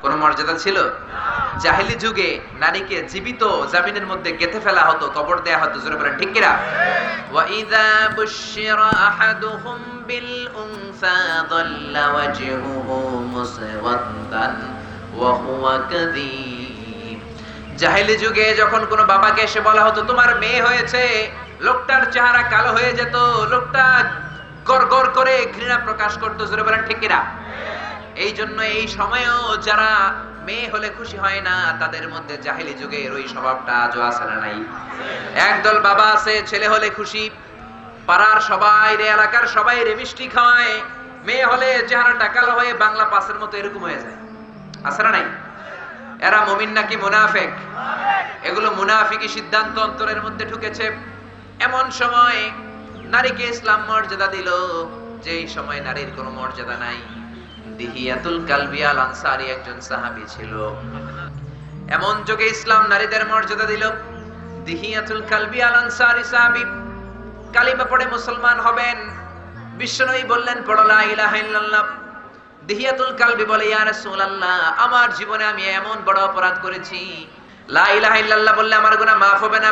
কোন মর্যাদা ছিল? জাহেলি যুগে নারীকে জীবিত জামিনের মধ্যে গেঁথে ফেলা হতো, কবর দেয়া হতো। জোরে বলেন ঠিক কিনা? ওয়া ইযা বুশশিরা আহাদুহুম বিল উনসা যাল্লা ওয়াজহুহু মুসওয়াদ্দান ওয়া হুয়া কাযীব। জাহেলি যুগে যখন কোন বাবাকে এসে বলা হতো তোমার মেয়ে হয়েছে, লোকটার চেহারা কালো হয়ে যেত, লোকটা গড়গড় করে ঘৃণা প্রকাশ করতো। জোরে বলেন ঠিক কিনা? এই জন্য এই সময়েও যারা মেয়ে হলে খুশি হয় না, তাদের মধ্যে জাহেলি যুগের ওই স্বভাবটা আজও আছে না নাই? একদল বাবা আছে, ছেলে হলে খুশি, পাড়ার সবাই রে, এলাকার সবাই রে মিষ্টি খাওয়ায়, মেয়ে হলে চেহারাটা কালো হয়ে বাংলা পাসের মতো এরকম হয়ে যায়। আছে না নাই? এরা মুমিন নাকি মুনাফিক? এগুলো মুনাফিকি সিদ্ধান্ত অন্তরের মধ্যে ঢুকেছে। এমন সময় নারীকে ইসলাম মর্যাদা দিল, যেই সময় নারীর কোনো মর্যাদা নাই। দিহিয়াতুল কালবি আল আনসারী একজন সাহাবী ছিল। এমন যুগে ইসলাম নারীদের মর্যাদা দিল। দিহিয়াতুল কালবি আল আনসারী সাহাবী কালিমা পড়ে মুসলমান হবেন। বিশ্বনবী বললেন পড়ো লা ইলাহা ইল্লাল্লাহ। দিহিয়াতুল কালবি বলে ইয়া রাসূলুল্লাহ, আমার জীবনে আমি এমন বড় অপরাধ করেছি, লা ইলাহা ইল্লাল্লাহ বললে আমার গুনাহ maaf হবে না।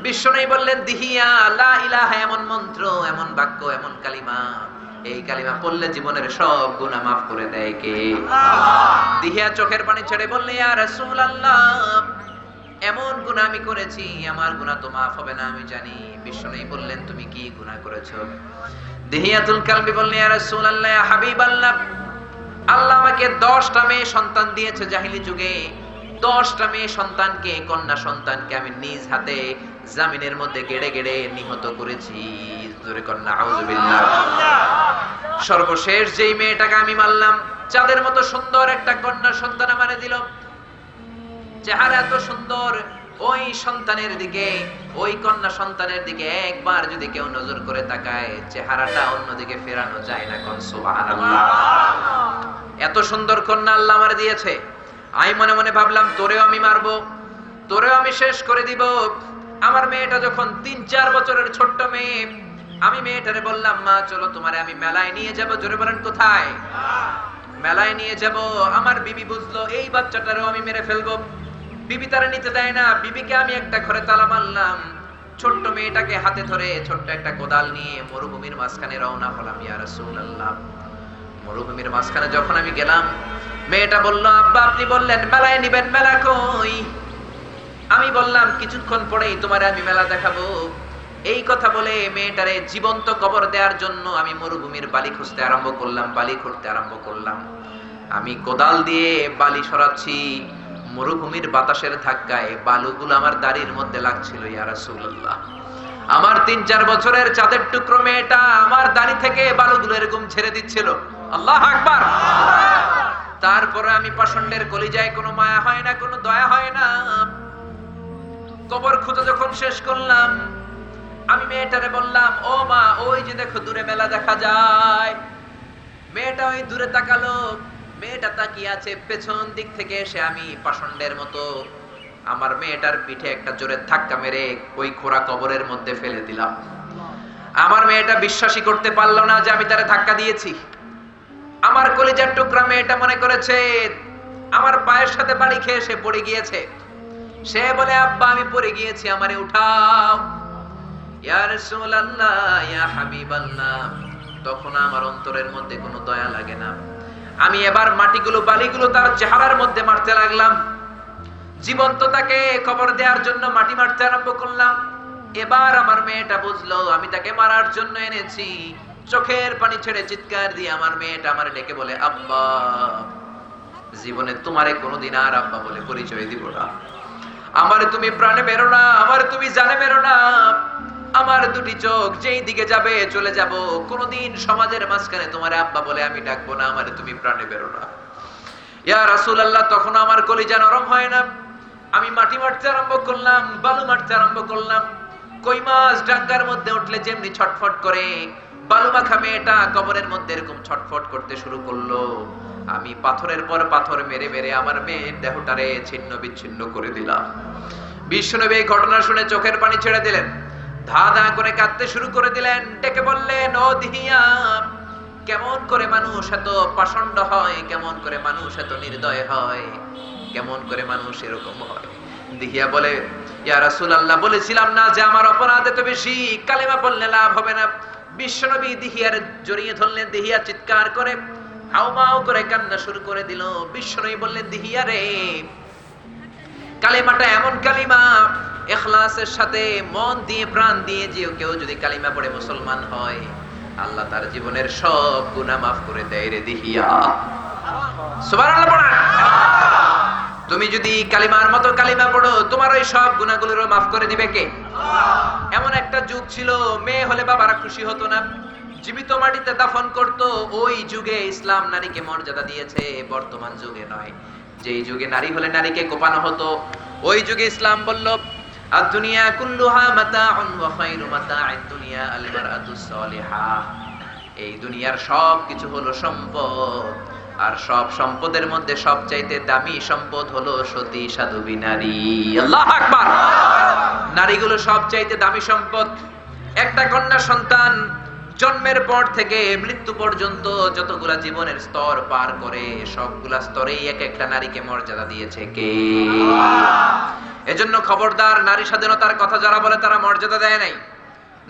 বিশ্বনবী বললেন দিহিয়া, লা ইলাহা এমন মন্ত্র, এমন বাক্য, এমন কালিমা, এই কালিমা পড়লে জীবনের সব গুনাহ maaf করে দেয় কে? আল্লাহ। দিহিয়া চোখের পানি ছেড়ে বললে ইয়া রাসূলুল্লাহ, এমন গুনাহ আমি করেছি, আমার গুনাহ তো maaf হবে না আমি জানি। বিশ্বনবী বললেন তুমি কি গুনাহ করেছো? দিহিয়াতুল কালবি বললেন ইয়া রাসূলুল্লাহ, ইয়া হাবিবাল্লাহ, আল্লাহ আমাকে 10টা মেয়ে সন্তান দিয়েছে জাহেলি যুগে। 10টা মেয়ে সন্তানকে, কন্যা সন্তানকে আমি নিজ হাতে জামিনের মধ্যে গেড়ে গেড়ে নিহত করেছি। জোরে কর না আউযুবিল্লাহ। সর্বশেষ যেই মেয়েটাকে আমি মারলাম, চাঁদের মতো সুন্দর একটা কন্যা সন্তান আমারে দিল। চেহারা এত সুন্দর, ওই সন্তানের দিকে, ওই কন্যা সন্তানের দিকে একবার যদি কেউ নজর করে তাকায়, চেহারাটা অন্যদিকে ফেরানো যায় না। কোন সুবহানাল্লাহ। এত সুন্দর কন্যা আল্লাহ আমারে দিয়েছে। আমি মনে মনে ভাবলাম তোরেও আমি মারবো, তোরেও আমি শেষ করে দিব। আমার মেয়েটা যখন 3-4 বছরের ছোট্ট মেয়ে, আমি মেয়েটারে বললাম মা চলো তোমারে আমি মেলায় নিয়ে যাব। জোরে বলেন কোথায়? মেলায় নিয়ে যাব। আমার বিবি বুঝলো এই বাচ্চাটারেও আমি মেরে ফেলবো। বিবি তারা নিতে দেয় না। বিবিকে আমি একটা ঘরে তালা মারলাম। ছোট্ট মেয়েটাকে হাতে ধরে ছোট্ট একটা কোদাল নিয়ে মরুভূমির মাঝখানে রওনা হলাম। ইয়া রাসূলুল্লাহ, মরুভূমির মাঝখানে যখন আমি গেলাম, মেয়েটা বলল আব্বা আপনি বললেন মেলায় নিবেন, মেলা কই? আমি বললাম কিছুক্ষণ পরেই তোমার আমি মেলা দেখাবো। এই কথা বলে মেয়েটারে জীবন্ত কবর দেওয়ার জন্য আমি মরুভূমির বালি খুঁজতে আরম্ভ করলাম, বালি খুঁড়তে আরম্ভ করলাম। আমি কোদাল দিয়ে বালি সরাচ্ছি, মরুভূমির বাতাসের ধাক্কায় বালুগুলো আমার দাড়ির মধ্যে লাগছিল। ইয়া রাসূলুল্লাহ, আমার 3-4 বছরের চাঁদের টুকরো মেয়েটা আমার দাড়ি থেকে বালুগুলো এরকম ছেড়ে দিচ্ছিল। আল্লাহু আকবার। তারপরে আমি পাষণ্ডের কলিজায় কোনো মায়া হয় না, কোনো দয়া হয় না। কবর খুঁজে যখন শেষ করলাম, আমি মেয়েটারে বললাম ও মা ওই যে দেখো দূরে মেলা দেখা যায়। মেয়েটা ওই দূরে তাকালো। মেয়েটা তাকিয়ে আছে, পেছন দিক থেকে এসে আমি পাষণ্ডের মতো আমার মেয়েটার পিঠে একটা জোরে ধাক্কা মেরে ওই খোঁড়া কবরের মধ্যে ফেলে দিলাম। আমার মেয়েটা বিশ্বাসই করতে পারলো না যে আমি তারে ধাক্কা দিয়েছি। আমার কলিজার টুকরা মেয়েটা মনে করেছে আমার পায়ের সাথে বাড়ি খেয়ে সে পড়ে গিয়েছে। সে বলে আব্বা আমি পড়ে গিয়েছি, আমারে উঠাও। ইয়া রাসূলুল্লাহ, ইয়া হাবিবাল্লাহ, তখন আমার অন্তরের মধ্যে কোনো দয়া লাগে না। আমি এবার মাটিগুলো বালিগুলো তার চেহারার মধ্যে মারতে লাগলাম। জীবন্ত তাকে কবর দেওয়ার জন্য মাটি মারতে আরম্ভ করলাম। এবার আমার মেয়েটা বুঝলো আমি তাকে মারার জন্য এনেছি। চোখের পানি ছেড়ে চিৎকার দিয়ে আমার মেয়েটা আমার ডেকে বলে আব্বা, জীবনে তোমারে কোনোদিন আর আব্বা বলে পরিচয় দিব না। আমারে তুমি প্রাণে মেরো না, আমারে তুমি জানে মেরো না। আমার দুটি চোখ যেই দিকে যাবে চলে যাব। কোনোদিন সমাজের মাঝখানে তোমারে আব্বা বলে আমি ডাকবো না, আমারে তুমি প্রাণে মেরো না। ইয়া রাসূলুল্লাহ, তখন আমার কলিজা নরম হয় না। আমি মাটি মারতে আরম্ভ করলাম, বালু মারতে আরম্ভ করলাম। কই মাছ ডাঙ্গার মধ্যে উঠলে যেমনি ছটফট করে, বালু মাখা মেয়েটা কবরের মধ্যে এরকম ছটফট করতে শুরু করলো। আমি পাথরের পর পাথর মেরে মেরে আমার মেয়ের দেহটারে ছিন্ন বিচ্ছিন্ন করে দিলাম। বিশ্বনবী এই ঘটনা শুনে চোখের পানি ছেড়ে দিলেন, ধা ধা করে কাঁদতে শুরু করে দিলেন। ডেকে বললেন ও দিহিয়া, কেমন করে মানুষ এত পাষণ্ড হয়, কেমন করে মানুষ এত নির্দয় হয়, কেমন করে মানুষ এরকম হয়। দিহিয়া বলে, ইয়া রাসূলুল্লাহ, বলেছিলাম না যে আমার অপরাধ এত বেশি, কালেমা পড়লে লাভ হবে না। বিশ্বনবী দিহিয়ার জড়িয়ে ধরলেন, দিহিয়া চিৎকার করে হাউমাউ করে কান্না শুরু করে দিল। বিশ্বনবী বললেন, দিহিয়া রে, কালেমাটা এমন কালিমা, ইখলাসের সাথে মন দিয়ে প্রাণ দিয়ে যে কেউ যদি কালিমা পড়ে মুসলমান হয়, আল্লাহ তার জীবনের সব গুনাহ মাফ করে দেয় রে দিহিয়া। সুবহানাল্লাহ পড়েন। তুমি যদি কালিমার মতো কালিমা পড়ো, তোমার ওই সব গুনাহগুলোরও মাফ করে দিবে কে? আল্লাহ। এমন একটা যুগ ছিল, মেয়ে হলে বাবারা খুশি হতো না, জীবিত মাটিতে দাফন করত। ওই যুগে ইসলাম নারীকে মর্যাদা দিয়েছে, বর্তমান যুগে নয়। যেই যুগে নারী হলে নারীকে কোপানো হতো, ওই যুগে ইসলাম বলল, আদ-দুনিয়া কুল্লুহা মাতাউন ওয়া খায়রু মাতা'আদ দুনিয়া আল মারআতুস সালিহা। এই দুনিয়ার সব কিছু হলো সম্পদ, আর সব সম্পদের মধ্যে সবচাইতে দামি সম্পদ হলো সতী সাধবী নারী। আল্লাহু আকবার। নারীগুলো সবচাইতে দামি সম্পদ। একটা কন্যা সন্তান জন্মের পর থেকে মৃত্যু পর্যন্ত যতগুলা জীবনের স্তর পার করে, সবগুলা স্তরেই এক একটা নারীকে মর্যাদা দিয়েছে কে? এজন্য খবরদার, নারী স্বাধীনতার কথা যারা বলে তারা মর্যাদা দেয় নাই।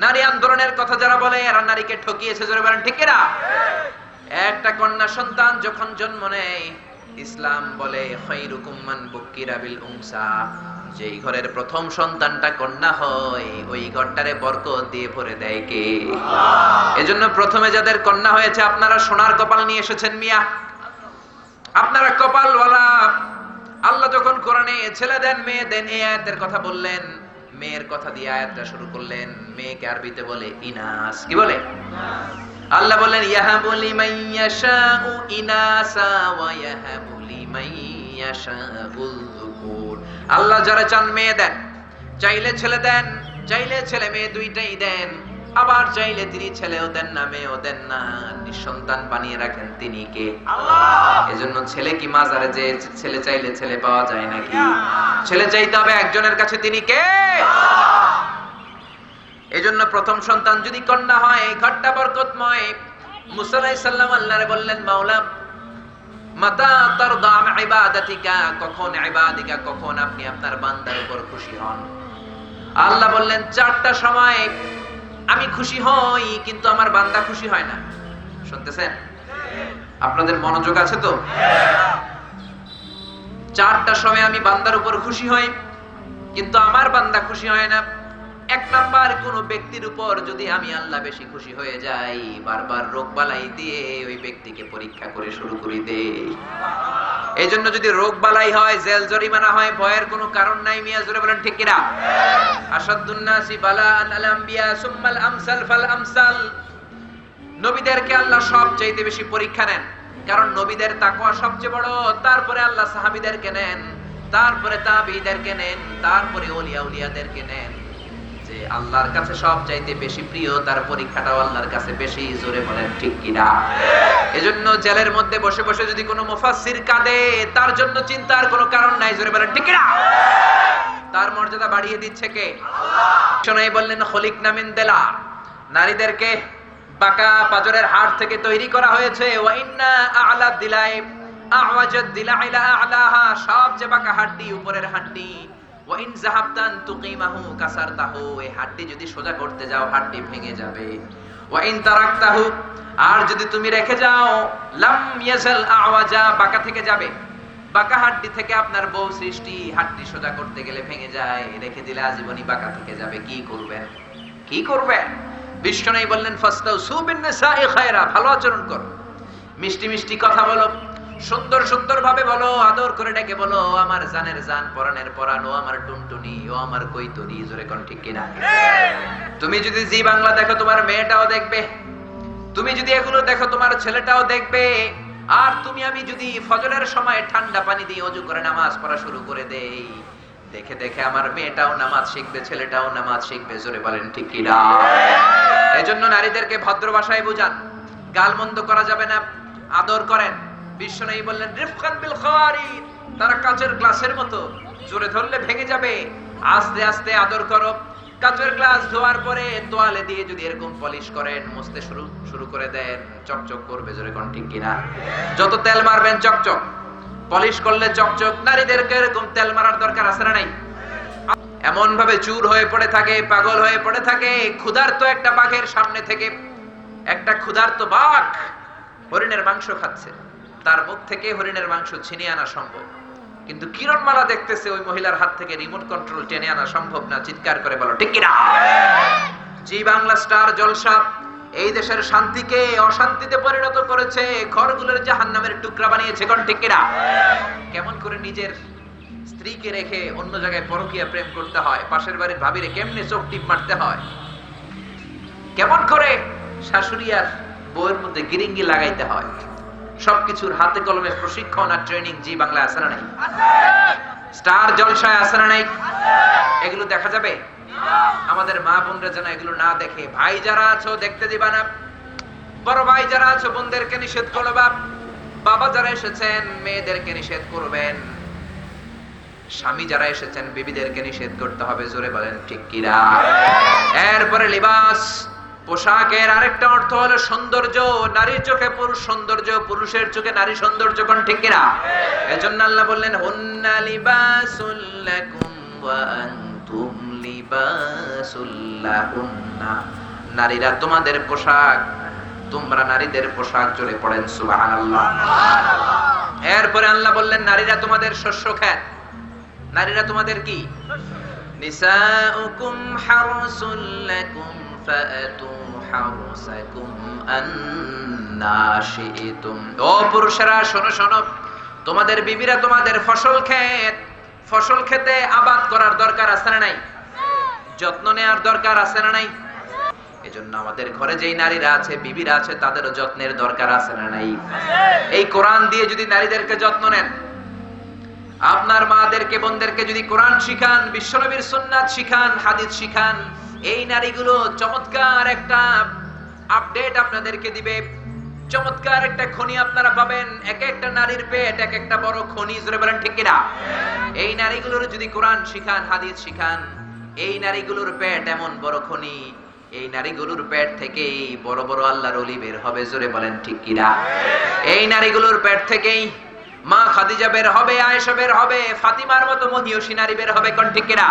নারী আন্দোলনের কথা যারা বলে এরা নারীকে ঠকিয়েছে। জোরে বলেন ঠিক কিনা? একটা কন্যা সন্তান যখন জন্ম নেয়, ইসলাম বলে খায়রুকুম মান বুক্কিরা বিল উনসা, যেই ঘরের প্রথম সন্তানটা কন্যা হয়, ওই ঘরটারে বরকত দিয়ে ভরে দেয় কে? আল্লাহ। এজন্য প্রথমে যাদের কন্যা হয়েছে, আপনারা সোনার কপাল নিয়ে এসেছেন মিয়া, আপনারা কপালওয়ালা। আল্লাহ যখন কোরআনে ছেলে দেন মেয়ে দেন এই আয়াতের কথা বললেন, মেয়ের কথা দিয়ে আয়াতটা শুরু করলেন। মেয়েকে আরবিতে বলে ইনাস। কি বলে? আল্লাহ বলেন, ইয়াহাবু লিমান ইয়াশাউ ইনাসা ওয়া ইয়াহাবু লিমান ইয়াশাউ যুকুর। আল্লাহ যারা চান মেয়ে দেন, চাইলে ছেলে দেন, চাইলে ছেলে মেয়ে দুইটাই দেন, আবার চাইলে তিনি ছেলেও দেন না মেয়েও দেন না, নিঃসন্তান বানিয়ে রাখেন তিনি কে? আল্লাহ। এজন্য ছেলে কি মাজারে যে ছেলে চাইলে ছেলে পাওয়া যায় নাকি? ছেলে চাইতে হবে একজনের কাছে, তিনি কে? আল্লাহ। এজন্য প্রথম সন্তান যদি কন্যা হয়, ঘরটা বরকতময়। মুসা আলাইহিস সালাম আল্লাহরে বললেন, মাওলা মাতা তারদা আন ইবাদাতিকা, কখন ইবাদিকা, কখন আপনি আপনার বান্দার উপর খুশি হন? আল্লাহ বললেন, চারটা সময় আমি খুশি হই, কিন্তু আমার বান্দা খুশি হয় না। শুনতেছেন? আপনাদের মনোযোগ আছে তো? চারটা সময় আমি বান্দার উপর খুশি হই, কিন্তু আমার বান্দা খুশি হয় না। এক নাম্বার, কোন ব্যক্তির উপর যদি আমি আল্লাহ বেশি খুশি হয়ে যাই, বারবার রোগ বালাই দিয়ে ওই ব্যক্তিকে পরীক্ষা করে শুরু করে দেই। এই জন্য যদি রোগ বালাই হয়, জেল জরিমানা হয়, ভয়ের কোনো কারণ নাই। মিয়া জোরে বলেন ঠিক কিনা? আসাদুন নাসি বালাআন আল আমবিয়া সুম্মাল আমসাল ফাল আমসাল। নবীদেরকে আল্লাহ সবচাইতে বেশি পরীক্ষা নেন, কারণ নবীদের তাকওয়া সবচেয়ে বড়। তারপরে আল্লাহ সাহাবীদেরকে নেন, তারপরে তাবিঈদেরকে নেন, তারপরে ওলিয়া উলিয়াদেরকে নেন। যে আল্লাহর কাছে সবচাইতে বেশি প্রিয়, তার পরীক্ষাটাও আল্লাহর কাছে বেশি। জোরে বলেন ঠিক কিনা? এজন্য জেলের মধ্যে বসে বসে যদি কোনো মুফাসসির কাঁদে, তার জন্য চিন্তার কোনো কারণ নাই। জোরে বলেন ঠিক কিনা? তার মর্যাদা বাড়িয়ে দিচ্ছে কে? আল্লাহ। শোনাই বললেন, খলিকনা মিন দিলা, নারীদেরকে বাঁকা পাজরের হাড় থেকে তৈরি করা হয়েছে। ওয়া ইন্না আ'লা দিলাই আ'ওয়াজাদ দিলাই লা আ'লাহা, সব যে বাঁকা হাড্ডি, উপরের হাড্ডি। ওয়া ইন যাহাবতান তুকিমাহু কাসারতাহু, এই হাড্ডি যদি সোজা করতে যাও হাড্ডি ভেঙে যাবে। ওয়া ইন তারাকতাহু, আর যদি তুমি রেখে যাও, লাম ইয়াজাল আ'ওয়াজা, বাঁকা থেকে যাবে। বাঁকা হাড্ডি থেকে আপনার বউ সৃষ্টি, হাড্ডি সোজা করতে গেলে ভেঙে যায়, রেখে দিলে আজীবনই বাঁকা থেকে যাবে। কি করবেন? কি করবেন? বিশ্বনবী বললেন, ফাস্তাউসু বিন নিসাই খায়রা, ভালো আচরণ করো, মিষ্টি মিষ্টি কথা বলো, সুন্দর সুন্দর ভাবে বলো, আদর করে ডেকে বলো, আমার জানের জান, পরাণের পরাণ, ও আমার টুনটুনি, ও আমার কইতরি। জোরে কোন ঠিক কিনা? তুমি যদি জি বাংলা দেখো, তোমার মেয়েটাও দেখবে। তুমি যদি এগুলো দেখো, তোমার ছেলেটাও দেখবে। আর তুমি আমি যদি ফজরের সময় ঠান্ডা পানি দিয়ে ওযু করে নামাজ পড়া শুরু করে দেই, দেখে দেখে আমার মেয়েটাও নামাজ শিখবে, ছেলেটাও নামাজ শিখবে। জোরে বলেন ঠিক কিনা? এজন্য নারীদেরকে ভদ্র ভাষায় বুঝান, গালমন্দ করা যাবে না, আদর করেন। বিশ্বনবী বললেন, রিফকান বিল খাওয়ারিদ, তারা কাচের গ্লাসের মতো, জোরে ধরলে ভেঙে যাবে, আস্তে আস্তে আদর করো। কাচের গ্লাস ধোয়ার পরে তোয়ালে দিয়ে যদি এরকম পলিশ করেন, মুছতে শুরু করে দেন, চকচক করবে, জোরে কোন ঠিক কিনা? যত তেল মারবেন চকচক, পলিশ করলে চকচক। নারীদেরকে এরকম তেল মারার দরকার আছে না নাই? এমন ভাবে চুর হয়ে পড়ে থাকে, পাগল হয়ে পড়ে থাকে। ক্ষুধার্ত একটা বাঘের সামনে থেকে একটা ক্ষুধার্ত বাঘ হরিণের মাংস খাচ্ছে, তার মুখ থেকে হরিণের মাংস ছিনিয়ে আনা সম্ভব, কিন্তু কিরণমালা দেখতেছে ওই মহিলার হাত থেকে রিমোট কন্ট্রোল টেনে আনা সম্ভব না। চিৎকার করে বলো ঠিক কিনা? জি বাংলা স্টার জলসা এই দেশের শান্তিকে অশান্তিতে পরিণত করেছে, ঘরগুলোর জাহান্নামের টুকরা বানিয়েছে। কোন ঠিক কিনা? কেমন করে নিজের স্ত্রীকে রেখে অন্য জায়গায় পরকীয়া প্রেম করতে হয়, পাশের বাড়ির ভাবিরে কেমনে চোখ টিপ মারতে হয়, কেমন করে শাশুড়ি আর বউয়ের মধ্যে গিরিঙ্গি লাগাইতে হয়, সবকিছুর হাতে কলমে প্রশিক্ষণ আর ট্রেনিং জি বাংলা আছে না নাই? স্টার জলসায় আছে না নাই? এগুলো দেখা যাবে? আমাদের মা বোনরা যেন এগুলো না দেখে। ভাই যারা আছো দেখতে দিবা না, বড় ভাই যারা আছো বোনদেরকে নিষেধ করবা, বাবা যারা এসেছেন মেয়েদেরকে নিষেধ করবেন, স্বামী যারা এসেছেন বিবিদেরকে নিষেধ করতে হবে। জোরে বলেন ঠিক কিনা? এরপরে লিবাস, পোশাকের আরেকটা অর্থ হলো সৌন্দর্য। নারীর চোখে পুরুষ সৌন্দর্য, পুরুষের চোখে নারী সৌন্দর্য। কোন ঠিক কিনা? এজন্য আল্লাহ বললেন হুন্না লিবাসুল লাকুম ওয়া আনতুম লিবাসুল লাহুন্না। নারীরা তোমাদের পোশাক, তোমরা নারীদের পোশাক। জোরে পড়েন সুবহানাল্লাহ। এরপরে আল্লাহ বললেন নারীরা তোমাদের শস্য খায়। নারীরা তোমাদের কি? নিসাউকুম হারসুল লাকুম ফাআতু হারসাকুম আন্না শি'তুম। ও পুরুষেরা শোনো শোনো, তোমাদের বিবিরা তোমাদের ফসল ক্ষেত, ফসল খেতে আবাদ করার দরকার আছে না নাই? যত্ন নেওয়ার দরকার আছে না নাই? এজন্য আমাদের ঘরে যেই নারীরা আছে, বিবিরা আছে, তাদেরও যত্নের দরকার আছে না নাই? এই কোরআন দিয়ে যদি নারীদেরকে যত্ন নেন, আপনার মাদেরকে বোনদেরকে যদি কোরআন শিখান, বিশ্বনবীর সুন্নাত শিখান, হাদিস শিখান, এই নারীগুলো চমৎকার একটা আপডেট আপনাদেরকে দিবে, চমৎকার একটা খনি আপনারা পাবেন। এক একটা নারীর পেট এক একটা বড় খনি। জোরে বলেন ঠিক কিনা? এই নারীগুলোর যদি কোরআন শিখান, হাদিস শিখান, এই নারীগুলোর পেট এমন বড় খনি, এই নারীগুলোর পেট থেকেই বড় বড় আল্লাহর ওলি বের হবে। জোরে বলেন ঠিক কিনা? এই নারীগুলোর পেট থেকেই মা খাদিজা বের হবে, আয়েশা বের হবে, ফাতিমার মতো মহিয়সী নারী বের হবে। কোন ঠিক কিনা?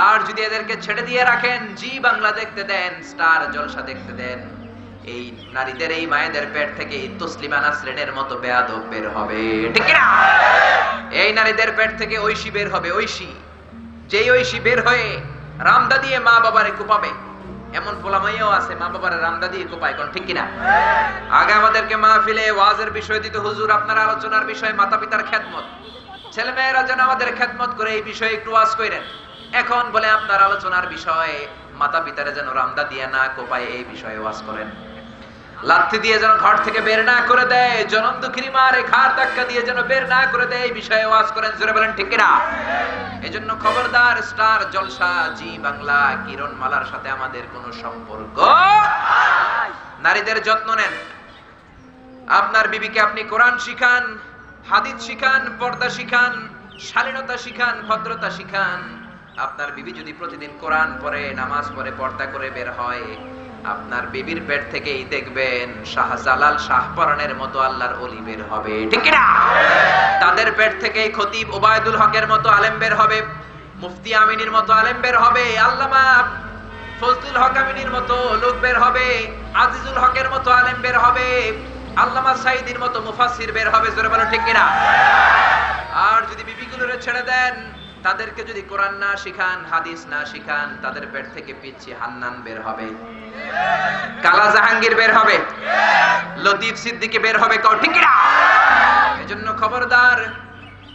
আর যদি এদেরকে ছেড়ে দিয়ে রাখেন, জি বাংলা দেখতে দেন, স্টার জলসা দেখতে দেন, এই নারীদের, এই মায়েদের পেট থেকে তসলিমা নাসরিনের মতো বেয়াদব বের হবে। ঠিক কিনা? এই নারীদের পেট থেকে ঐশী বের হবে। ঐশী, যেই ঐশী বের হয়ে রামদা দিয়ে মা বাবারে কুপাবে, এমন পোলামাইয়াও আছে মা বাবার রামদা দিয়ে কোপায়। কোন ঠিক কিনা? আগে আমাদেরকে মাহফিলে ওয়াজের বিষয় দিতে, হুজুর আপনার আলোচনার বিষয় মাতা পিতার খেদমত, ছেলে মেয়েরা যেন আমাদের খেদমত করে এই বিষয়ে একটু ওয়াজ করেন। এখন বলে আপনার আলোচনার বিষয়ে মাতা পিতারে যেন রামদা দিয়ে না কোপায়, এই বিষয়ে ওয়াজ করেন। লাথি দিয়ে যেন ঘর থেকে বের না করে দেয়, জনম দুঃখিনী মারে ঘাড় ধাক্কা দিয়ে যেন বের না করে দেয়, এই বিষয়ে ওয়াজ করেন। জোরে বলেন ঠিক কিনা? এজন্য খবরদার, স্টার জলসা, জি বাংলা, কিরণমালার সাথে আমাদের কোনো সম্পর্ক। নারীদের যত্ন নেন। আপনার বিবিকে আপনি কোরআন শিখান, হাদিস শিখান, পর্দা শিখান, শালীনতা শিখান, ভদ্রতা শিখান। আপনার বিবি যদি প্রতিদিন কোরআন পড়ে, নামাজ পড়ে, পর্দা করে বের হয়, আপনার বিবির পেট থেকেই দেখবেন শাহজালাল শাহপরানের মতো আল্লাহর ওলি বের হবে। ঠিক কি না? তাদের পেট থেকেই খতিব ওবায়দুল হকের মতো আলেম বের হবে, মুফতি আমিনীর মতো আলেম বের হবে, আল্লামা ফজলুল হক আমিনীর মতো লোক বের হবে, আজিজুল হকের মতো আলেম বের হবে, আল্লামা সাইদির মতো মুফাসসির বের হবে। জোরে বলো ঠিক কি না? আর যদি বিবিগুলোরে ছেড়ে দেন, তাদেরকে যদি কোরআন না শিখান, হাদিস না শিখান, তাদের পেট থেকে পিচ্চি হান্নান বের হবে, কালা জাহাঙ্গীর বের হবে, লতিফ সিদ্দিকী বের হবে। কও ঠিক কি না? এজন্য খবরদার,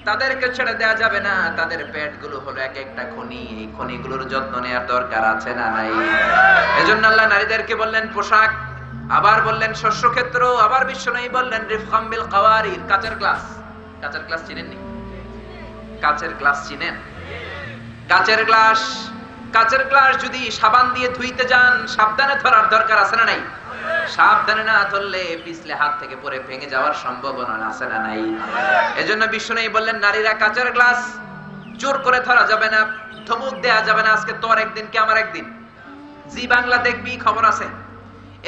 তাদেরকে ছেড়ে দেয়া যাবে না। তাদের পেটগুলো হলো এক একটা খনি, এই খনিগুলোর যত্ন নেওয়ার দরকার আছে না নাই? এজন্য আল্লাহ নারীদেরকে বললেন পোশাক, আবার বললেন শস্য ক্ষেত্র, আবার বিশ্বনবী বললেন রিফকাম বিল কাওয়ারির, কাচের গ্লাস। কাচের গ্লাস চিনেননি? কাচের গ্লাস চিনেন? কাচের গ্লাস, কাচের গ্লাস যদি সাবান দিয়ে ধুইতে যান, সাবধানে ধরার দরকার আছে না নাই? সাবধানে না ধরলে পিছলে হাত থেকে পড়ে ভেঙে যাওয়ার সম্ভাবনা আছে না নাই? এজন্য বিশ্বনবী বললেন নারীরা কাচের গ্লাস, জোর করে ধরা যাবে না, ধমক দেয়া যাবে না, আজকে তোর একদিন কি আমার একদিন, জি বাংলা দেখবি খবর আছে।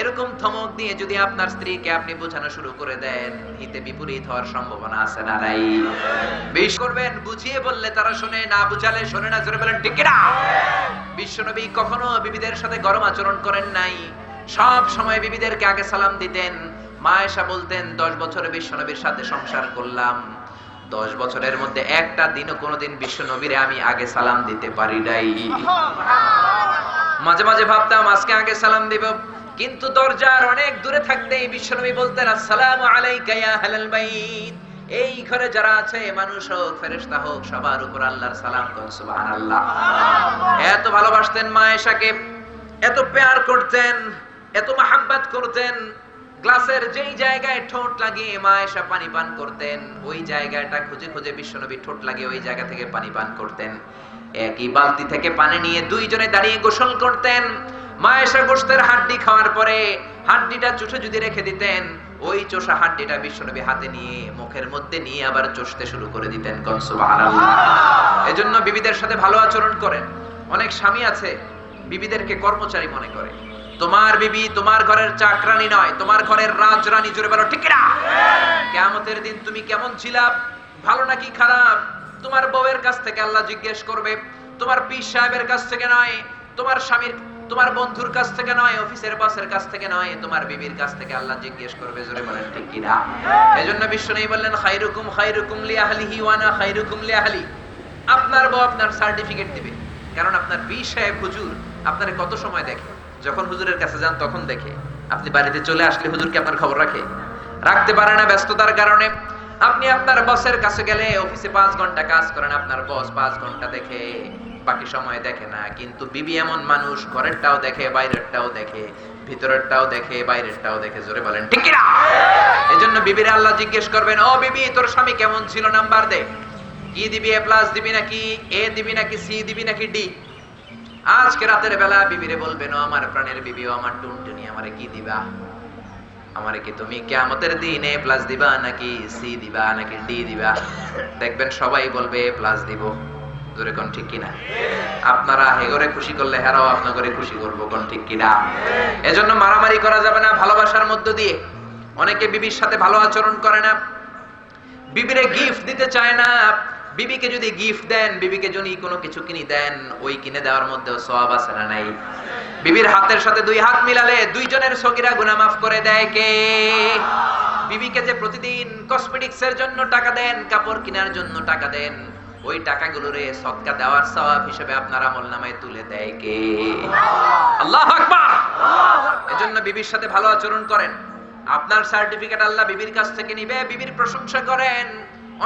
এরকম ধমক দিয়ে যদি আপনার স্ত্রীকে আপনি বোঝানো শুরু করে দেন, হিতে বিপরীত হওয়ার সম্ভাবনা আছে না নাই? বেশ করবেন, বুঝিয়ে বললে তারা শুনে, না বুঝালে শোনে না। জোরে বলেন ঠিক কিনা? বিশ্বনবী কখনো বিবিদের সাথে গরম আচরণ করেন নাই, সব সময় বিবিদেরকে আগে সালাম দিতেন। মা আয়েশা বলতেন 10 বছরে বিশ্বনবীর সাথে সংসার করলাম, 10 বছরের মধ্যে একটা দিনও কোনোদিন বিশ্বনবীরে আমি আগে সালাম দিতে পারি নাই। মাঝে মাঝে ভাবতাম আজকে আগে সালাম দিব, কিন্তু দরজার অনেক দূরে থাকতেই বিশ্বনবী বলতেন আসসালামু আলাইকা ইয়া আহলাল বাইত। এই ঘরে যারা আছে, মানুষ হোক ফেরেশতা হোক, সবার উপর আল্লাহর সালাম কোন সুবহানাল্লাহ। এত ভালোবাসতেন মা আয়েশাকে, এত প্যার করতেন, এত মহব্বত করতেন। গ্লাসের যেই জায়গায় ঠোঁট লাগিয়ে মা আয়েশা পানি পান করতেন, ওই জায়গাটা খুঁজে খুঁজে বিশ্বনবী ঠোঁট লাগিয়ে ওই জায়গা থেকে পানি পান করতেন। একই বালতি থেকে পানি নিয়ে দুইজনে দাঁড়িয়ে গোসল করতেন। মা আয়েশা গোশতের হাড্ডি খাওয়ার পরে হাড্ডিটা চুষে যদি রেখে দিতেন, ওই চোষা হাড্ডিটা বিশ্বনবী হাতে নিয়ে মুখের মধ্যে নিয়ে আবার চষতে শুরু করে দিতেন। কোন সুবহানাল্লাহ। এজন্য বিবিদের সাথে ভালো আচরণ করেন। অনেক স্বামী আছে বিবিদেরকে কর্মচারী মনে করে। তোমার বিবি তোমার ঘরের চাকরানী নয়, তোমার ঘরের রাজরানী। জোরে বলো ঠিক কিনা? কিয়ামতের দিন তুমি কেমন ছিলা, ভালো নাকি খারাপ, তোমার বউয়ের কাছ থেকে আল্লাহ জিজ্ঞেস করবে। তোমার পীর সাহেবের কাছ থেকে নয়, তোমার স্বামীর, তোমার বন্ধুর কাছ থেকে নয়, অফিসের বসের কাছ থেকে নয়, তোমার বিবির কাছ থেকে আল্লাহ জিজ্ঞেস করবে। জোরে বলেন ঠিক কিনা? এজন্য বিশ্বনবী বললেন খায়রুকুম খায়রুকুম লিআহলিহি ওয়া আনা খায়রুকুম লিআহলি। আপনার বউ আপনার সার্টিফিকেট দিবে, কারণ আপনার পীর সাহেব হুজুর আপনারে কত সময় দেখে। যখন হুজুরের কাছে যান তখন দেখে, আপনি বাড়িতে চলে আসলে হুজুর কি আপনার খবর রাখে? রাখতে পারে না ব্যস্ততার কারণে। আপনি আপনার বসের কাছে গেলে, অফিসে 5 ঘন্টা কাজ করেন, আপনার বস 5 ঘন্টা দেখে, বাকি সময় দেখে না। কিন্তু বিবি এমন মানুষ, ঘরেরটাও দেখে, বাইরেরটাও দেখে, ভিতরেরটাও দেখে, বাইরেরটাও দেখে। জোরে বলেন ঠিক কিনা? এজন্য বিবির আল্লাহ জিজ্ঞেস করবেন, ও বিবি তোর স্বামী কেমন ছিল, নাম্বার দে। কি দিবি, A+ দিবি নাকি A দিবি নাকি C দিবি নাকি D? আজকে রাতের বেলা বিবিরে বলবেন, ও আমার প্রাণের বিবি, ও আমার টুনটুনি, আমারে কি দিবা? আমারে কি তুমি কিয়ামতের দিন A+ দিবা নাকি C দিবা নাকি D দিবা? দেখবেন সবাই বলবে A+ দিব। জোরে কোন ঠিক কিনা? আপনারা হেগরে খুশি করলে হেরাও আপনাগরে খুশি করবো। কোন ঠিক কিনা? এজন্য মারামারি করা যাবে না, ভালোবাসার মধ্য দিয়ে। অনেকে বিবির সাথে ভালো আচরণ করে না, বিবিরে গিফট দিতে চায় না। বিবিকে যদি গিফট দেন, বিবিকে যদি কোনো কিছু কিনে দেন, ওই কিনে দেওয়ার মধ্যেও সওয়াব আছে না নাই? বিবির হাতের সাথে 2 হাত মিলালে দুইজনের সগীরা গুনাহ মাফ করে দেয় কে? বিবিকে যে প্রতিদিন কসমেটিক্সের জন্য টাকা দেন, কাপড় কেনার জন্য টাকা দেন, ওই টাকাগুলোরে সদকা দেওয়ার সওয়াব হিসেবে আপনার আমলনামায় তুলে দেয় কে? আল্লাহু আকবার। এজন্য বিবির সাথে ভালো আচরণ করেন। আপনার সার্টিফিকেট আল্লাহ বিবির কাছ থেকে নিবে, বিবির প্রশংসা করেন।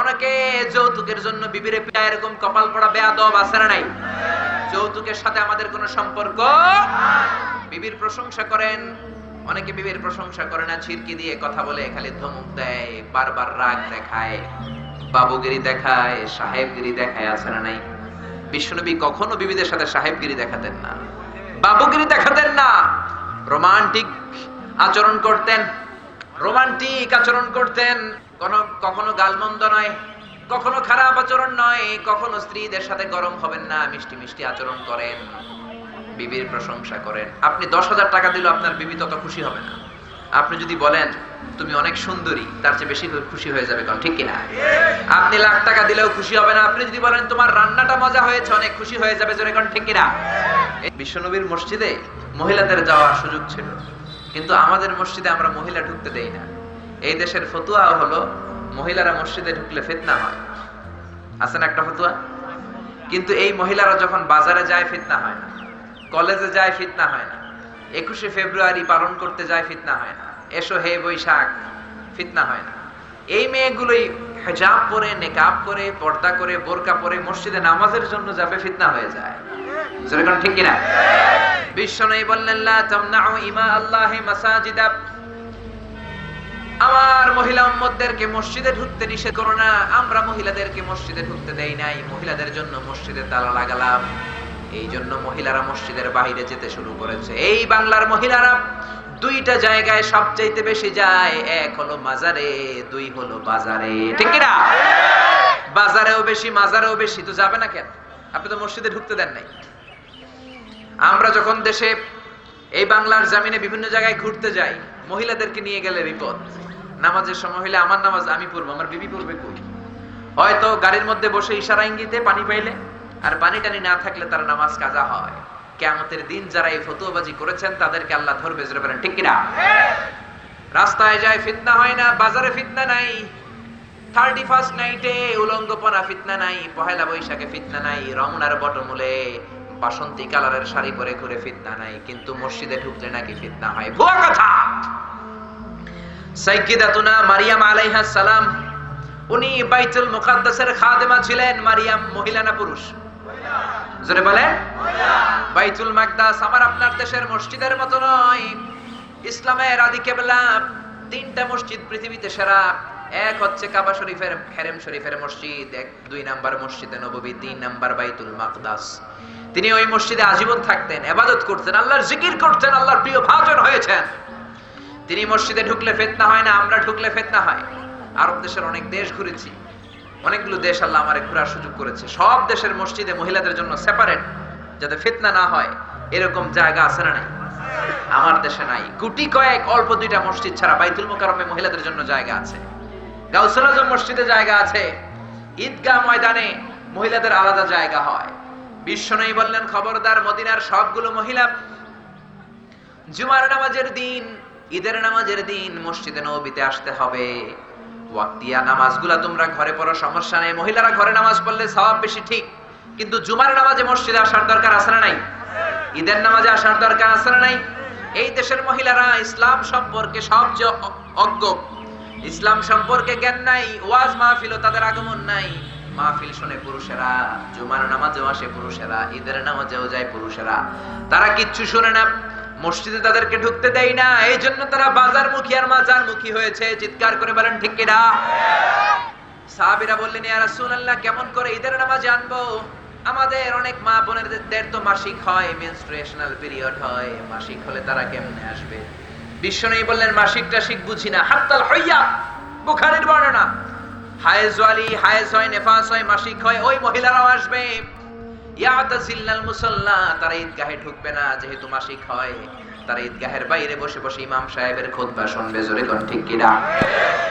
অনেকে যৌতুকের জন্য বিবিরে পিটায়, এরকম কপাল পড়া বেয়াদব আছে না নাই? যৌতুকের সাথে আমাদের কোনো সম্পর্ক। বিবির প্রশংসা করেন। অনেকে বিবির প্রশংসা করে না, ছিরকি দিয়ে কথা বলে, খালি ধমক দেয়, বারবার রাগ দেখায়, বাবুগিরি দেখায়, সাহেবগিরি দেখায়, আছে না নাই? বিশ্বনবী কখনো বিবিদের সাথে সাহেবগিরি দেখাতেন না, বাবুগিরি দেখাতেন না। রোমান্টিক আচরণ করতেন, রোমান্টিক আচরণ করতেন। কখনো গালমন্দ নয়, কখনো খারাপ আচরণ নয়, কখনো স্ত্রীদের সাথে গরম হবেন না, মিষ্টি মিষ্টি আচরণ করেন, বিবির প্রশংসা করেন। আপনি 10,000 টাকা দিলেও আপনার বিবি তত খুশি হবে না। আপনি যদি বলেন তুমি অনেক সুন্দরী, তার চেয়ে বেশি খুশি হয়ে যাবে। কোন ঠিক কিনা? আপনি লাখ টাকা দিলেও খুশি হবে না। আপনি যদি বলেন তোমার রান্নাটা মজা হয়েছে, অনেক খুশি হয়ে যাবে। জোরে কোন ঠিক কিনা? বিশ্বনবীর মসজিদে মহিলাদের যাওয়ার সুযোগ ছিল, কিন্তু আমাদের মসজিদে আমরা মহিলা ঢুকতে দেই না। এই দেশের ফতুয়া হলো মহিলারা মসজিদে ঢুকলে ফিতনা হয়, আছে না একটা ফতুয়া? কিন্তু এই মহিলারা যখন বাজারে যায় ফিতনা হয় না, কলেজে যায় ফিতনা হয় না, 21শে ফেব্রুয়ারি পালন করতে যায় ফিতনা হয় না, এসো হে বৈশাখ ফিতনা হয় না। এই মেয়েগুলোই হিজাব পরে, নেকাব করে, পর্দা করে, বোরকা পরে মসজিদে নামাজের জন্য যাবে, ফিতনা হয়ে যায়। যেরকম ঠিক কিনা? বিশ্বনবী বললেন লা তামনাউ ইমা আল্লাহি মাসাজিদা, আমার মহিলা উম্মতদেরকে মসজিদে ঢুকতে নিষেধ করো না। আমরা মহিলাদেরকে মসজিদে ঢুকতে দেই নাই, মহিলাদের জন্য মসজিদে তালা লাগালাম। এই জন্য মহিলারা মসজিদের বাইরে যেতে শুরু করেছে। এই বাংলার মহিলারা 2টা জায়গায় সবচাইতে বেশি যায়, 1 হলো মাজারে, 2 হলো বাজারে। ঠিক কিনা? বাজারেও বেশি, মাজারেও বেশি, তো যাবে না কেন? আপনি তো মসজিদে ঢুকতে দেন নাই। আমরা যখন দেশে এই বাংলার জমিনে বিভিন্ন জায়গায় ঘুরতে যাই, মহিলাদেরকে নিয়ে গেলে বিপদ। নামাজের সময় হইলে আমার নামাজ আমি পড়বো, আমার বিবি পড়বে কই? হয়তো গাড়ির মধ্যে বসে ইশারা ইঙ্গিতে পানি পাইলে, আর পানি টানি না থাকলে তার নামাজ কাজা হয়। কিয়ামতের দিন যারা এই ফতোয়াবাজি করেছেন তাদেরকে আল্লাহ ধরবে, জোরে বলেন ঠিক কিনা? রাস্তায় যায় ফিতনা হয় না, বাজারে ফিতনা নাই, 31st নাইটে উলঙ্গপনা ফিতনা নাই, পহেলা বৈশাখে ফিতনা নাই, রমনার বটমূলে বাসন্তী কালারের শাড়ি পরে ঘুরে ফিতনা নাই, কিন্তু মসজিদে ঢুকলে নাকি ফিতনা হয়। ভুয়া কথা। সাইয়্যিদাতুনা মারিয়াম আলাইহাস সালাম, উনি বাইতুল মুকাদ্দাসের খাদেমা ছিলেন। মারিয়াম মহিলা না পুরুষ? জোরে বলেন। বাইতুল মাকদাস আমার আপনার দেশের মসজিদের মতো নয়। ইসলামের আদি কিবলা, 3টা মসজিদ পৃথিবীতে সেরা। এক হচ্ছে কাবা শরীফের হেরেম শরীফের মসজিদ, 2 নাম্বার মসজিদে নববী, 3 নাম্বার বাইতুল মাকদাস। তিনি ওই মসজিদে আজীবন থাকতেন, ইবাদত করতেন, আল্লাহর জিকির করতেন, আল্লাহর প্রিয় ভাজন হয়েছেন। তিনি মসজিদে ঢুকলে ফিতনা হয় না, আমরা ঢুকলে ফিতনা হয়। আরব দেশের অনেক দেশ ঘুরেছি, অনেকগুলো দেশ আল্লাহ আমারে ঘোরার সুযোগ করেছে। সব দেশের মসজিদে মহিলাদের জন্য সেপারেট, যাতে ফিতনা না হয়, এরকম জায়গা আছে না নাই? আমার দেশে নাই। গুটি কয়েক অল্প 2টা মসজিদ ছাড়া বাইতুল মুকাররমে মহিলাদের জন্য জায়গা আছে, গাউসুল আজম মসজিদে জায়গা আছে, ঈদগাহ ময়দানে মহিলাদের আলাদা জায়গা হয়। বিশ্বনবী বললেন, খবরদার মদিনার সবগুলো মহিলা জুমার নামাজের দিন, ঈদের নামাজের দিন মসজিদে নববীতে আসতে হবে। ওয়াক্তিয়া নামাজগুলা তোমরা ঘরে পড়ো, সমস্যা নেই, মহিলারা ঘরে নামাজ পড়লে সওয়াব বেশি, ঠিক, কিন্তু জুমার নামাজে মসজিদে আসার দরকার আছে না নাই? ঈদের নামাজে আসার দরকার আছে না নাই? এই দেশের মহিলারা ইসলাম সম্পর্কে সবচেয়ে অজ্ঞ, ইসলাম সম্পর্কে জ্ঞান নাই, ওয়াজ মাহফিলও তাদের আগমন নাই। মাহফিল শুনে পুরুষেরা, জুমার নামাজেও আসে পুরুষেরা, ঈদের নামাজেও যায় পুরুষেরা, তারা কিচ্ছু শুনে না। মসজিদে তাদেরকে ঢুকতে দেয় না, এই জন্য তারা বাজার মুখী আর মাজার মুখী হয়েছে। চিৎকার করে বলেন ঠিক কিনা? সাহাবীরা বললেন, ইয়া রাসূলুল্লাহ, কেমন করে ঈদের নামাজে আনবো? আমাদের অনেক মা বোনেদের তো মাসিক হয়, মেনস্ট্রুয়েশনাল পিরিয়ড হয়, মাসিক হলে তারা কেমনে আসবে? বিশ্বনবী বললেন, মাসিক টাসিক বুঝি না, হাত্তাল হাইয়া, বুখারীর বর্ণনা, হায়েজ ওয়ালি, হায়েজ হয়, নেফাস হয়, মাসিক হয়, ওই মহিলারাও আসবে। ইয়াতাজিল্লাল মুসাল্লা, তারা ঈদগাহে ঢুকবে না, যেহেতু মাসিক হয়। তারা ঈদগাহের বাইরে বসে বসে ইমাম সাহেবের খুতবা শুনবে, জোরে কোন ঠিক কিনা?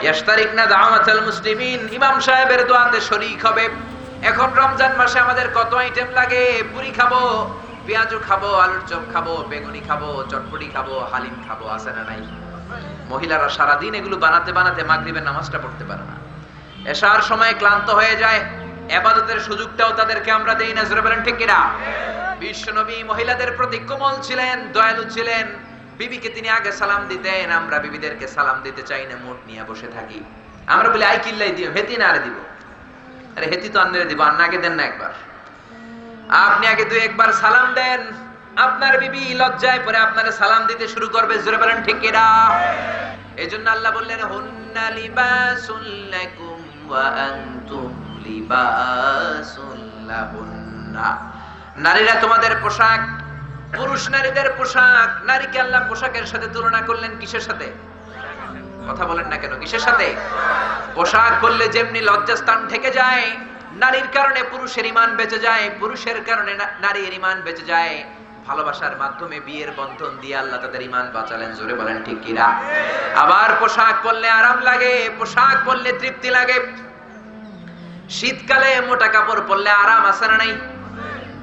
ইয়াশতারিকনা দাওয়াতাল মুসলিমিন, ইমাম সাহেবের দোয়াতে শরীক হবে। এখন রমজান মাসে আমাদের কত আইটেম লাগে, পুরি খাবো, পেঁয়াজু খাবো, আলুর চপ খাবো, বেগুনি খাবো, চটপটি খাবো, হালিম খাবো, আছে না নাই? মহিলারা সারাদিন এগুলো বানাতে বানাতে মাগরিবের নামাজটা পড়তে পারে না, এশার সময় ক্লান্ত হয়ে যায়, ইবাদতের সুযোগটাও তাদেরকে আমরা দেই না, জোরে বলেন ঠিক কিনা? বিশ্বনবী মহিলাদের প্রতি কোমল ছিলেন, দয়ালু ছিলেন। বিবিকে তিনি আগে সালাম দিতেন, আমরা বিবিদেরকে সালাম দিতে চাই না, মুখ নিয়ে বসে থাকি। আমরা বলি, আই কিল্লাই দিও, হেতি না আরে দিব। আরে হেতি তো আন্নারে দিব, আন্নাকে দেন না একবার। আপনি আগে 2-1 সালাম দেন, আপনার বিবি লজ্জায় পরে আপনারে সালাম দিতে শুরু করবে, জোরে বলেন ঠিক কিনা? এজন্য আল্লাহ বললেন, হুন্না লিবাসুল লাকুম ওয়া আনতুম লিবাসুল লাহুন্না, নারীরা তোমাদের পোশাক, পুরুষ নারীদের পোশাক। নারীকে আল্লাহ পোশাকের সাথে তুলনা করলেন কিসের সাথে? কথা বলেন না কেন, কিসের সাথে? পোশাক পরলে যেমনি লজ্জাস্থান ঢেকে যায়, নারীর কারণে পুরুষের ঈমান বেঁচে যায়, পুরুষের কারণে নারীর ঈমান বেঁচে যায়। ভালোবাসার মাধ্যমে বিয়ের বন্ধন দিয়ে আল্লাহ তাদের ঈমান বাঁচালেন, জোরে বলেন ঠিক কিনা? আবার পোশাক পরলে আরাম লাগে, পোশাক পরলে তৃপ্তি লাগে। শীতকালে মোটা কাপড় পরলে আরাম আছে না নাই?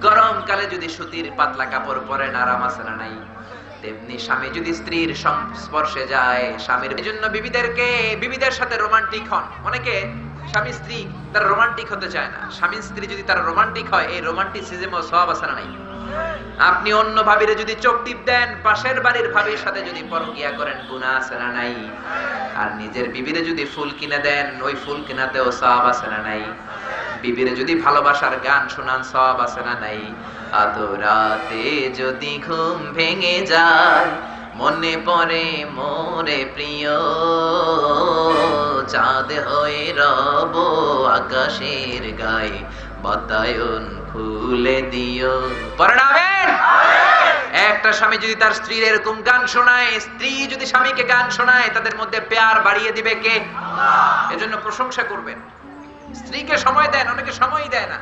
গরমকালে যদি সুতির পাতলা কাপড় পরেন আরাম আছে না নাই? তেমনি স্বামী যদি স্ত্রীর সংস্পর্শে যায়, স্বামীর জন্য বিবিদের সাথে রোমান্টিক হন। অনেকে স্বামী স্ত্রী তারা রোমান্টিক হতে চায় না, স্বামী স্ত্রী যদি তারা রোমান্টিক হয়, এই রোমান্টিসিজমও সওয়াব আছে না নাই? আপনি অন্য ভাবিরে যদি চোখ টিপ দেন, পাশের বাড়ির ভাবির সাথে যদি পরকিয়া করেন, গুনাহ আছে না নাই? আর নিজের বিবিরে যদি ফুল কিনে দেন, ওই ফুল কিনাতেও সওয়াব আছে না নাই? বিবিরে যদি ভালোবাসার গান শোনান, সওয়াব আছে না নাই? আদরাতে যদি ঘুম ভেঙে যায়, মনে পড়ে মোরে প্রিয়, চাঁদ হয়ে রব আকাশের গায়ে, বাতায়ন খুলে দিও। পড়েন আমিন। একটা স্বামী যদি তার স্ত্রীর এরকম গান শোনায়, স্ত্রী যদি স্বামীকে গান শোনায়, তাদের মধ্যে প্যার বাড়িয়ে দিবে কে? আল্লাহ। এজন্য প্রশংসা করবেন। স্ত্রীকে সময় দেন, অনেকে সময়ই দেয় না।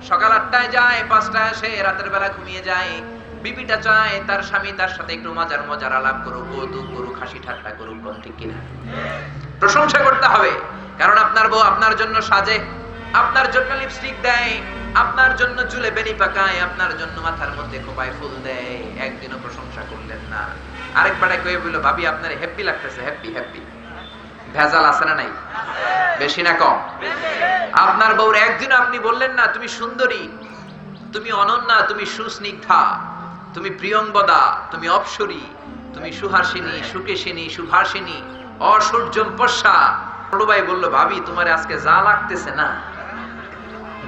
সকাল 8টায় যায়, 5টায় আসে, রাতের বেলা ঘুমিয়ে যায়। বিবিটা চায় তার স্বামী তার সাথে একটু মজার আলাপ করুক, কৌতুক করুক, হাসি ঠাট্টা করুক। কোন ঠিক কিনা? প্রশংসা করতে হবে, কারণ আপনার বউ আপনার জন্য সাজে, আপনার জন্য লিপস্টিক দেয়, আপনার জন্য চুলে বেনি পাকায়, আপনার জন্য মাথার মধ্যে খোপায় ফুল দেয়। একদিনও প্রশংসা করলেন না। আরেক পাড়ায় কয়ে বলল, ভাবি আপনার হ্যাপি লাগতেছে। হ্যাপি হ্যাপি ভেজাল আছে না নাই? বেশি না কম? আপনার বউর একদিন আপনি বললেন না, তুমি সুন্দরী, তুমি অনন্যা, তুমি সুস্নিগ্ধা, তুমি প্রিয়ংবদা, তুমি অপ্সরী, তুমি সুহাসিনী, সুকেশিনী, সুভাষিনী, অসূর্যম পশ্যা। বড় ভাই বলল, ভাবি তোমার আজকে যা লাগতেছে না,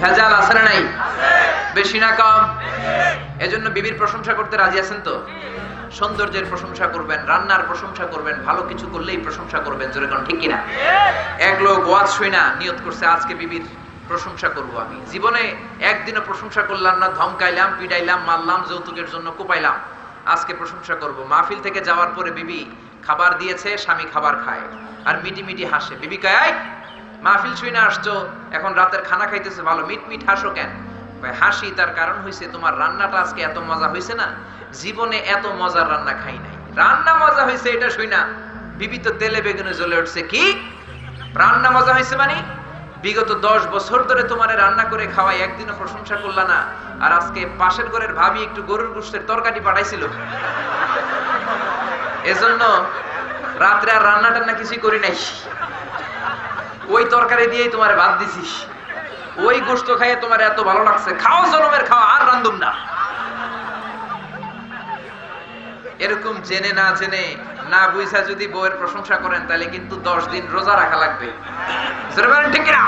ভেজাল আছে না নাই? বেশি না কম? এজন্য বিবির প্রশংসা করতে রাজি আছেন তো? সৌন্দর্যের প্রশংসা করবেন, রান্নার প্রশংসা করবেন, ভালো কিছু করলেই প্রশংসা করবেন। জোরে কোন ঠিক কিনা? এক লোক ওয়াজ শুই না নিয়ত করছে, আজকে বিবির প্রশংসা করব আমি। জীবনে একদিনও প্রশংসা করলাম না, ধমকাইলাম, পিটাইলাম, মারলাম, যৌতুকের জন্য কোপাইলাম। আজকে প্রশংসা করব। মাহফিল থেকে যাওয়ার পরে বিবি খাবার দিয়েছে, স্বামী খাবার খায় আর মিটি মিটি হাসে। বিবি কয়, মাহফিল শুই না আসছো, এখন রাতের খানা খাইতেছে, ভালো মিট হাসো কেন? হাসি তার কারণ হইছে তোমার রান্নাটা আজকে এত মজা হইছে না, জীবনে এত মজার রান্না খাই নাই। রান্না মজা হয়েছে এটা শুই না বিবি তো তেলে বেগুনে জ্বলে উঠছে। কি রান্না মজা হয়েছে মানে? বিগত 10 বছর ধরে তোমারে রান্না করে খাওয়াই, একদিনও প্রশংসা করলা না। আর আজকে পাশের ঘরের ভাবি একটু গরুর গোশতের তরকারি পাঠাইছিল, এজন্য রাত্রে আর রান্না টান্না কিছুই করি নাই, ওই তরকারি দিয়েই তোমারে ভাত দিছিস, ওই গোশত খাইয়ে তোমার এত ভালো লাগছে, খাও জনমের খাওয়া, আর রান্ধুম না। এরকম জেনে না জেনে না বুঝা যদি বউয়ের প্রশংসা করেন, তাহলে কিন্তু 10 দিন রোজা রাখা লাগবে। ঠিক না?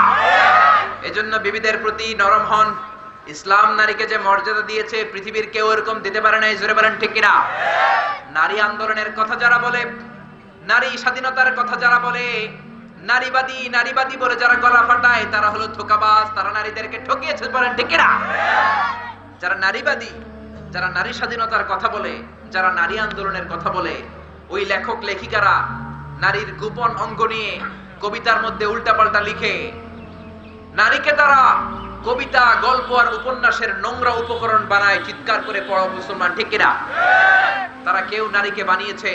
এজন্য বিবিদের প্রতি নরম হন। ইসলাম নারীকে যে মর্যাদা দিয়েছে, পৃথিবীর কেউ এরকম দিতে পারে না। জোরে বলেন ঠিক কিনা? নারী আন্দোলনের কথা যারা বলে, নারী স্বাধীনতার কথা যারা বলে, নারীবাদী বলে যারা গলা ফাটায়, তারা হলো ধোঁকাবাজ, তারা নারীদেরকে ঠকিয়েছে। বলেন ঠিক কিনা? যারা নারীবাদী, যারা নারী স্বাধীনতার কথা বলে, যারা নারী আন্দোলনের কথা বলে, ওই লেখক লেখিকারা নারীর গোপন অঙ্গ নিয়ে কবিতার মধ্যে উল্টাপাল্টা লিখে, নারীকে তারা কবিতা, গল্প আর উপন্যাসের নোংরা উপকরণ বানায়। চিৎকার করে পড়ো মুসলমান, ঠিক কিনা? তারা কেউ নারীকে বানিয়েছে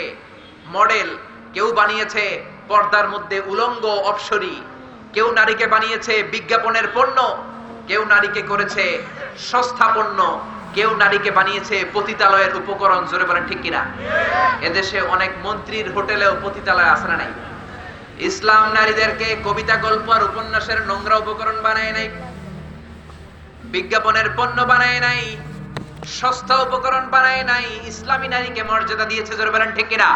মডেল, কেউ বানিয়েছে পর্দার মধ্যে উলঙ্গ অপ্সরী, কেউ নারীকে বানিয়েছে বিজ্ঞাপনের পণ্য, কেউ নারীকে করেছে সস্তা পণ্য, কেউ নারীকে বানিয়েছে পতিতালয়ের উপকরণ। জোরে বলেন ঠিক কিনা? এদেশে অনেক মন্ত্রীর হোটেলেও পতিতালয় আছে না নাই? ইসলাম নারীদেরকে কবিতা, গল্প আর উপন্যাসের নোংরা উপকরণ বানায় নাই, বিজ্ঞাপনের পণ্য বানায় নাই, সস্তা উপকরণ বানায় নাই। ইসলামী নারীকে মর্যাদা দিয়েছে। জোরে বলেন ঠিক কিনা?